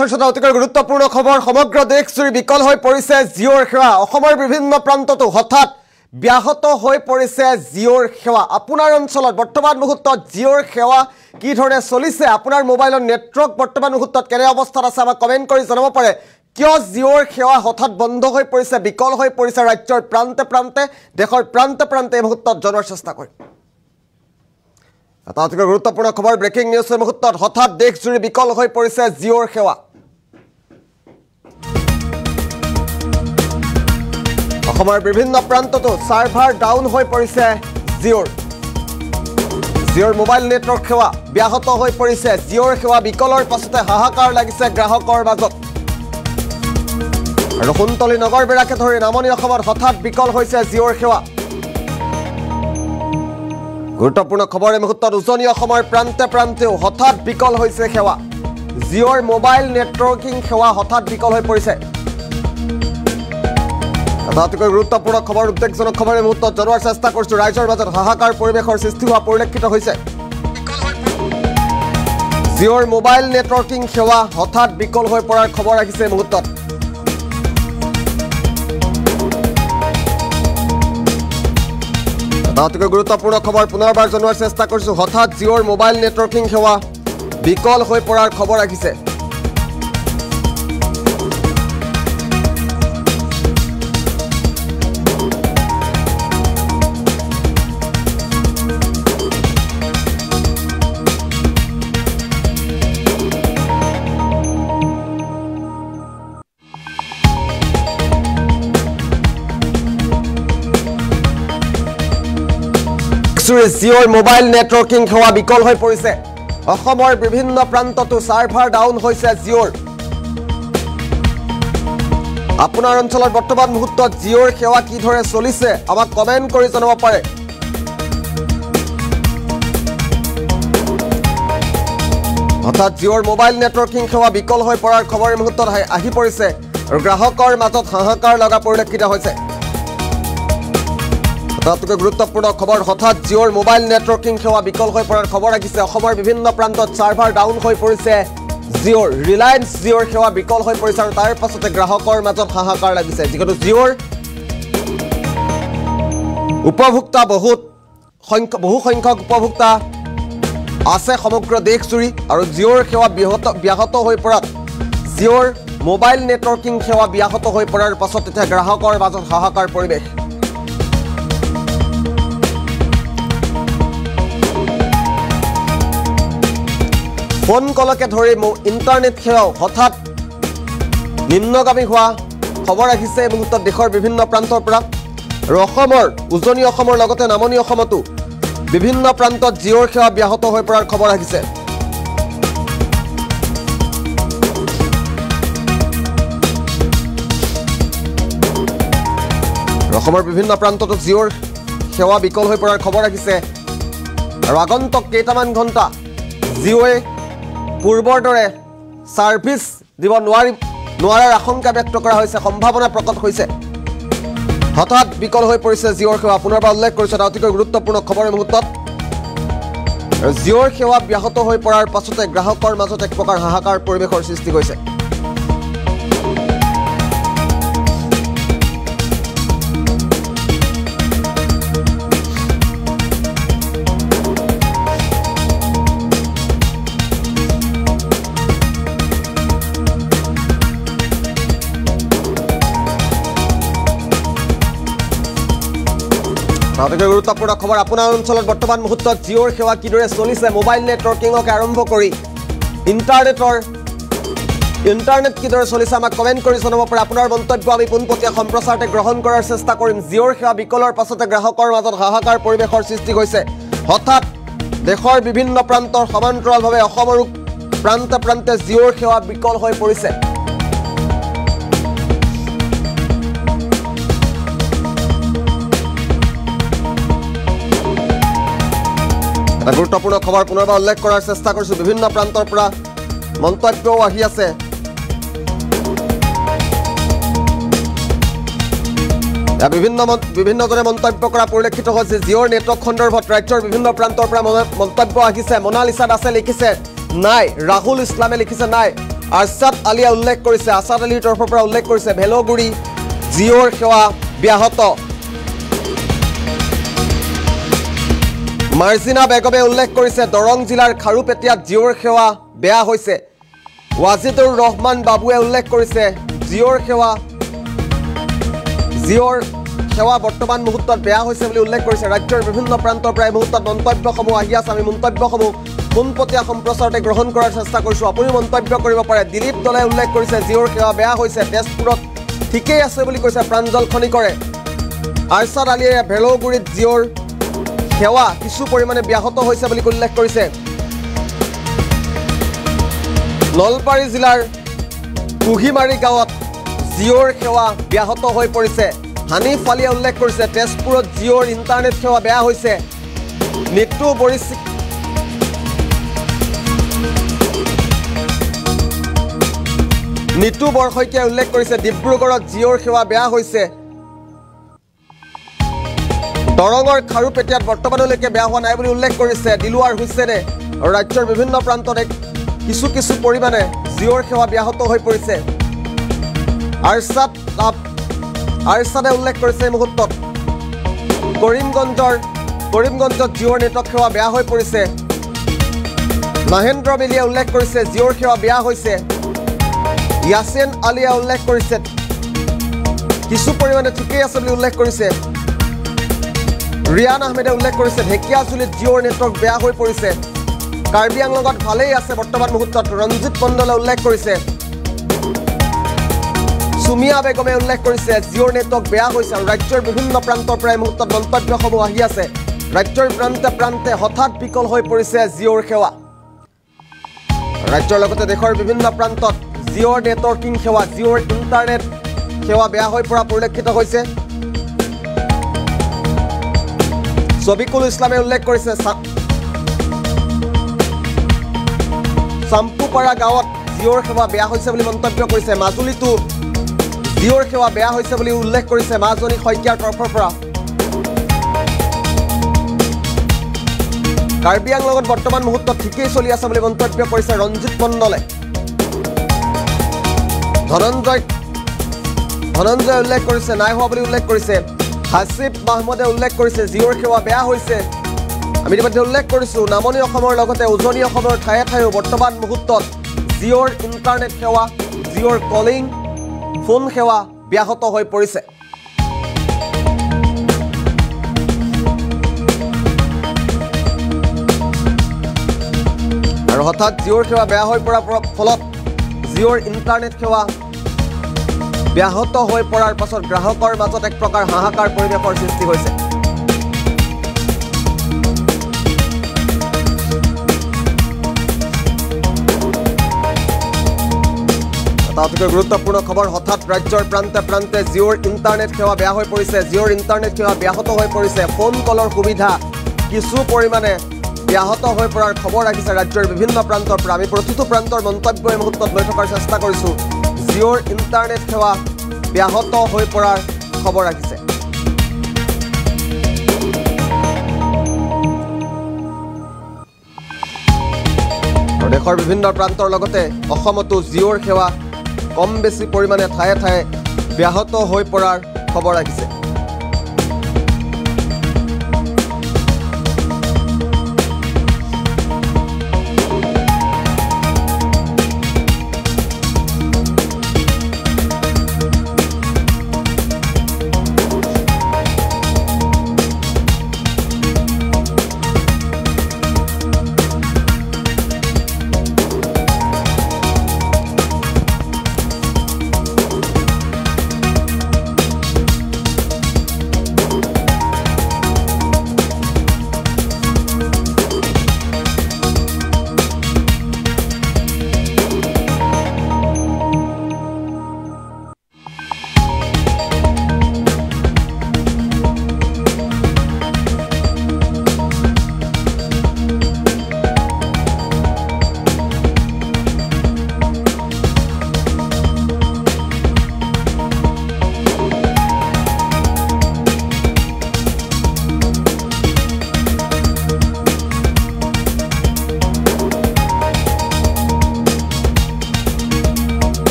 অতিকৈ গুৰুত্বপূৰ্ণ খবৰ সমগ্ৰ দেশজুৰি বিকল হৈ পৰিছে জিঅ'ৰ সেৱা অসমৰ বিভিন্ন প্ৰান্ততো হঠাৎ ব্যাহত হৈ পৰিছে জিঅ'ৰ সেৱা আপোনাৰ অঞ্চলত বৰ্তমান মুহূৰ্তত জিঅ'ৰ সেৱা কি ধৰণে চলিছে আপোনাৰ মোবাইলৰ নেটৱৰ্ক বৰ্তমান মুহূৰ্তত কেনে অৱস্থাত আছে আমাক কমেন্ট কৰি জনাব পাৰে কিয় জিঅ'ৰ সেৱা হঠাৎ বন্ধ হৈ পৰিছে বিকল হৈ পৰিছে ৰাজ্যৰ প্ৰান্তে প্ৰান্তে দেশৰ প্ৰান্তে প্ৰান্তে এই মুহূৰ্তত জনাৰ চেষ্টা কৰিম এটা অতিকৈ গুৰুত্বপূৰ্ণ খবৰ ব্ৰেকিং নিউজৰ মুহূৰ্তত হঠাৎ দেশজুৰি বিকল হৈ পৰিছে জিঅ'ৰ সেৱা অসমৰ বিভিন্ন প্ৰান্ততো সাৰ্ভাৰ ডাউন হৈ পৰিছে জিঅ'ৰ মোবাইল নেটৱৰ্ক সেৱা ব্যাহত হৈ পৰিছে জিঅ'ৰ সেৱা বিকলৰ পাছতে হাহাকাৰ লাগিছে গ্ৰাহকৰ মাজত আৰু সুন্তলী নগৰ বেৰাকে ধৰি নামনি অসমত হঠাৎ বিকল হৈছে জিঅ'ৰ সেৱা গুৰুত্বপূৰ্ণ খবৰ এই মুহূৰ্তত উজনি অসমৰ প্ৰান্তে প্ৰান্তেও হঠাৎ বিকল হৈছে সেৱা জিঅ'ৰ মোবাইল নেটৱৰ্কিং সেৱা হঠাৎ বিকল হৈ পৰিছে অতিকৈ গুৰুত্বপূৰ্ণ খবৰ উদ্বেগজনক খবৰ এই মুহূৰ্তত জনোৱাৰ চেষ্টা কৰিছো ৰাইজৰ মাজত হাহাকাৰ পৰিৱেশৰ সৃষ্টি হোৱা পৰিলক্ষিত হৈছে জিঅ'ৰ মোবাইল নেটৱৰ্কিং সেৱা হঠাৎ বিকল হৈ পৰাৰ খবৰ আহিছে এই মুহূৰ্তত অতিকৈ গুৰুত্বপূৰ্ণ খবৰ পুনৰবাৰ জনোৱাৰ চেষ্টা কৰিছো হঠাৎ জিঅ'ৰ মোবাইল নেটৱৰ্কিং সেৱা বিকল হৈ পৰাৰ খবৰ আহিছে জিঅ'ৰ মোবাইল নেটৱৰ্কিং সেৱা বিকল হৈ পৰিছে অসমৰ বিভিন্ন প্ৰান্ততো সাৰ্ভাৰ ডাউন হৈছে জিঅ'ৰ আপোনাৰ অঞ্চলত বৰ্তমান মুহূৰ্তত জিঅ'ৰ সেৱা কি ধৰে চলিছে আমাক কমেন্ট কৰি জনাব পাৰে হঠাৎ জিঅ'ৰ মোবাইল নেটৱৰ্কিং সেৱা বিকল হৈ পৰাৰ খবৰ এই মুহূৰ্তত আহি পৰিছে আৰু গ্ৰাহকৰ মাজত হাহাকাৰ লগা পৰিলক্ষিত হৈছে অতিকৈ গুৰুত্বপূৰ্ণ খবৰ হঠাৎ জিঅ'ৰ মোবাইল নেটৱৰ্কিং সেৱা বিকল হৈ পৰাৰ খবৰ আহিছে অসমৰ বিভিন্ন প্ৰান্তত সাৰ্ভাৰ ডাউন হৈ পৰিছে জিঅ'ৰ ৰিলায়েন্স জিঅ'ৰ সেৱা বিকল হৈ পৰিছে আৰু তাৰ পাছতে গ্ৰাহকৰ মাজত হাহাকাৰ লাগিছে যিহেতু জিঅ'ৰ উপভোক্তা বহু সংখ্যক উপভোক্তা আছে সমগ্ৰ দেশজুৰি আৰু জিঅ'ৰ সেৱা ব্যাহত হৈ পৰাত জিঅ'ৰ মোবাইল নেটৱৰ্কিং সেৱা ব্যাহত হৈ পৰাৰ পাছত এতিয়া গ্ৰাহকৰ মাজত হাহাকাৰ পৰিৱেশ ফোন কলকে ধৰি ইণ্টাৰনেট সেৱাও হঠাৎ নিম্নগামী হোৱা খবৰ আহিছে এই মুহূৰ্তত দেশৰ বিভিন্ন প্ৰান্তৰ পৰা আৰু অসমৰ উজনি অসমৰ লগতে নামনি অসমতো বিভিন্ন প্ৰান্তত জিঅ'ৰ সেৱা ব্যাহত হৈ পৰাৰ খবৰ আহিছে অসমৰ বিভিন্ন প্ৰান্ততো জিঅ'ৰ সেৱা বিকল হৈ পৰাৰ খবৰ আহিছে আৰু আগন্তুক কেইটামান ঘণ্টা জিঅ'য়ে পূৰ্বৰ দৰে সাৰ্ভিস দিব নোৱাৰাৰ আশংকা ব্যক্ত কৰা হৈছে সম্ভাৱনা প্ৰকট হৈছে হঠাৎ বিকল হৈ পৰিছে জিঅ'ৰ সেৱা পুনৰবাৰ উল্লেখ কৰিছে এটা অতিকৈ গুৰুত্বপূৰ্ণ খবৰ এই মুহূৰ্তত জিঅ'ৰ সেৱা ব্যাহত হৈ পৰাৰ পাছতে গ্ৰাহকৰ মাজত এক প্ৰকাৰ হাহাকাৰ পৰিৱেশৰ সৃষ্টি হৈছে অতিকৈ গুৰুত্বপূৰ্ণ খবৰ আপোনাৰ অঞ্চলত বৰ্তমান মুহূৰ্তত জিঅ'ৰ সেৱা কিদৰে চলিছে মোবাইল নেটৱৰ্কিঙকে আৰম্ভ কৰি ইণ্টাৰনেট কিদৰে চলিছে আমাক কমেন্ট কৰি জনাব পাৰে আপোনাৰ মন্তব্য আমি পোনপটীয়া সম্প্ৰচাৰতে গ্ৰহণ কৰাৰ চেষ্টা কৰিম জিঅ'ৰ সেৱা বিকলৰ পাছতে গ্ৰাহকৰ মাজত হাহাকাৰ পৰিৱেশৰ সৃষ্টি হৈছে হঠাৎ দেশৰ বিভিন্ন প্ৰান্তৰ সমান্তৰালভাৱে অসমৰো প্ৰান্তে প্ৰান্তে জিঅ'ৰ সেৱা বিকল হৈ পৰিছে এটা গুৰুত্বপূৰ্ণ খবৰ পুনৰবাৰ উল্লেখ কৰাৰ চেষ্টা কৰিছো বিভিন্ন প্ৰান্তৰ পৰা মন্তব্যও আহি আছে বিভিন্নজনে মন্তব্য কৰা পৰিলক্ষিত হৈছে জিঅ'ৰ নেটৱৰ্ক সন্দৰ্ভত ৰাজ্যৰ বিভিন্ন প্ৰান্তৰ পৰা মন্তব্য আহিছে মোনালিছা দাসে লিখিছে নাই ৰাহুল ইছলামে লিখিছে নাই আৰছাদ আলীয়ে উল্লেখ কৰিছে, আছাদ আলীৰ তৰফৰ পৰা উল্লেখ কৰিছে ভেলগুৰি জিঅ'ৰ সেৱা ব্যাহত। মাৰ্জিনা বেগমে উল্লেখ কৰিছে দৰং জিলাৰ খাৰুপেটীয়াত জিঅ'ৰ সেৱা বেয়া হৈছে। ৱাজিদুৰ ৰহমান বাবুৱে উল্লেখ কৰিছে জিঅ'ৰ সেৱা বৰ্তমান মুহূৰ্তত বেয়া হৈছে বুলি উল্লেখ কৰিছে। ৰাজ্যৰ বিভিন্ন প্ৰান্তৰ পৰা এই মুহূৰ্তত মন্তব্যসমূহ আহি আছে। আমি মন্তব্যসমূহ পোনপটীয়া সম্প্ৰচাৰতে গ্ৰহণ কৰাৰ চেষ্টা কৰিছোঁ। আপুনি মন্তব্য কৰিব পাৰে। দিলীপ দলে উল্লেখ কৰিছে জিঅ'ৰ সেৱা বেয়া হৈছে। তেজপুৰত ঠিকেই আছে বুলি কৈছে প্ৰাঞ্জল খনিকৰে। আৰছাদ আলীয়ে ভেলগুৰিত জিঅ'ৰ সেৱা কিছু পৰিমাণে ব্যাহত হৈছে বুলি উল্লেখ কৰিছে। নলবাৰী জিলাৰ কুহিমাৰী গাঁৱত জিঅ'ৰ সেৱা ব্যাহত হৈ পৰিছে। হানিফ আলীয়ে উল্লেখ কৰিছে তেজপুৰত জিঅ'ৰ ইণ্টাৰনেট সেৱা বেয়া হৈছে। নিতু বৰশইকীয়াই উল্লেখ কৰিছে ডিব্ৰুগড়ত জিঅ'ৰ সেৱা বেয়া হৈছে। দৰঙৰ খাৰুপেটীয়াত বৰ্তমানলৈকে বেয়া হোৱা নাই বুলি উল্লেখ কৰিছে দিলৱাৰ হুছেইনে। আৰু ৰাজ্যৰ বিভিন্ন প্ৰান্তত কিছু পৰিমাণে জিঅ'ৰ সেৱা ব্যাহত হৈ পৰিছে। আৰছাদে উল্লেখ কৰিছে এই মুহূৰ্তত কৰিমগঞ্জত জিঅ'ৰ নেটৱৰ্ক সেৱা বেয়া হৈ পৰিছে। মহেন্দ্ৰ মিলিয়ে উল্লেখ কৰিছে জিঅ'ৰ সেৱা বেয়া হৈছে। ইয়াছিন আলীয়ে উল্লেখ কৰিছে কিছু পৰিমাণে ঠিকেই আছে বুলি উল্লেখ কৰিছে। ৰিয়ান আহমেদে উল্লেখ কৰিছে ঢেকীয়াজুলিত জিঅ'ৰ নেটৱৰ্ক বেয়া হৈ পৰিছে। কাৰ্বি আংলঙত ভালেই আছে বৰ্তমান মুহূৰ্তত ৰঞ্জিত মণ্ডলে উল্লেখ কৰিছে। সুমিয়া বেগমে উল্লেখ কৰিছে জিঅ'ৰ নেটৱৰ্ক বেয়া হৈছে। আৰু ৰাজ্যৰ বিভিন্ন প্ৰান্তৰ পৰা এই মুহূৰ্তত মন্তব্যসমূহ আহি আছে। ৰাজ্যৰ প্ৰান্তে প্ৰান্তে হঠাৎ বিকল হৈ পৰিছে জিঅ'ৰ সেৱা। ৰাজ্যৰ লগতে দেশৰ বিভিন্ন প্ৰান্তত জিঅ'ৰ নেটৱৰ্কিং সেৱা জিঅ'ৰ ইণ্টাৰনেট সেৱা বেয়া হৈ পৰা পৰিলক্ষিত হৈছে। ছবিকুল ইছলামে উল্লেখ কৰিছে চাম্পুপাৰা গাঁৱত জিঅ'ৰ সেৱা বেয়া হৈছে বুলি মন্তব্য কৰিছে। মাজুলীতো জিঅ'ৰ সেৱা বেয়া হৈছে বুলি উল্লেখ কৰিছে মাজনী শইকীয়াৰ তৰফৰ পৰা। কাৰ্বি আংলঙত বৰ্তমান মুহূৰ্তত ঠিকেই চলি আছে বুলি মন্তব্য কৰিছে ৰঞ্জিত মণ্ডলে। ধনঞ্জয় উল্লেখ কৰিছে নাই হোৱা বুলি উল্লেখ কৰিছে। হাছিব মাহমুদে উল্লেখ কৰিছে জিঅ'ৰ সেৱা বেয়া হৈছে। আমি ইতিমধ্যে উল্লেখ কৰিছোঁ নামনি অসমৰ লগতে উজনি অসমৰ ঠায়ে ঠায়েও বৰ্তমান মুহূৰ্তত জিঅ'ৰ ইণ্টাৰনেট সেৱা জিঅ'ৰ কলিং ফোন সেৱা ব্যাহত হৈ পৰিছে। আৰু হঠাৎ জিঅ'ৰ সেৱা বেয়া হৈ পৰাৰ ফলত জিঅ'ৰ ইণ্টাৰনেট সেৱা ব্যাহত হৈ পৰাৰ পাছত গ্ৰাহকৰ মাজত এক প্ৰকাৰ হাহাকাৰ পৰিৱেশৰ সৃষ্টি হৈছে। এটা অতিকৈ গুৰুত্বপূৰ্ণ খবৰ। হঠাৎ ৰাজ্যৰ প্ৰান্তে প্ৰান্তে জিঅ'ৰ ইণ্টাৰনেট সেৱা বেয়া হৈ পৰিছে। জিঅ'ৰ ইণ্টাৰনেট সেৱা ব্যাহত হৈ পৰিছে। ফোন কলৰ সুবিধা কিছু পৰিমাণে ব্যাহত হৈ পৰাৰ খবৰ আহিছে ৰাজ্যৰ বিভিন্ন প্ৰান্তৰ পৰা। আমি প্ৰতিটো প্ৰান্তৰ মন্তব্য এই মুহূৰ্তত লৈ থকাৰ চেষ্টা কৰিছোঁ। জিঅ'ৰ ইণ্টাৰনেট সেৱা ব্যাহত হৈ পৰাৰ খবৰ আহিছে। দেশৰ বিভিন্ন প্ৰান্তৰ লগতে অসমতো জিঅ'ৰ সেৱা কম বেছি পৰিমাণে ঠায়ে ঠায়ে ব্যাহত হৈ পৰাৰ খবৰ আহিছে।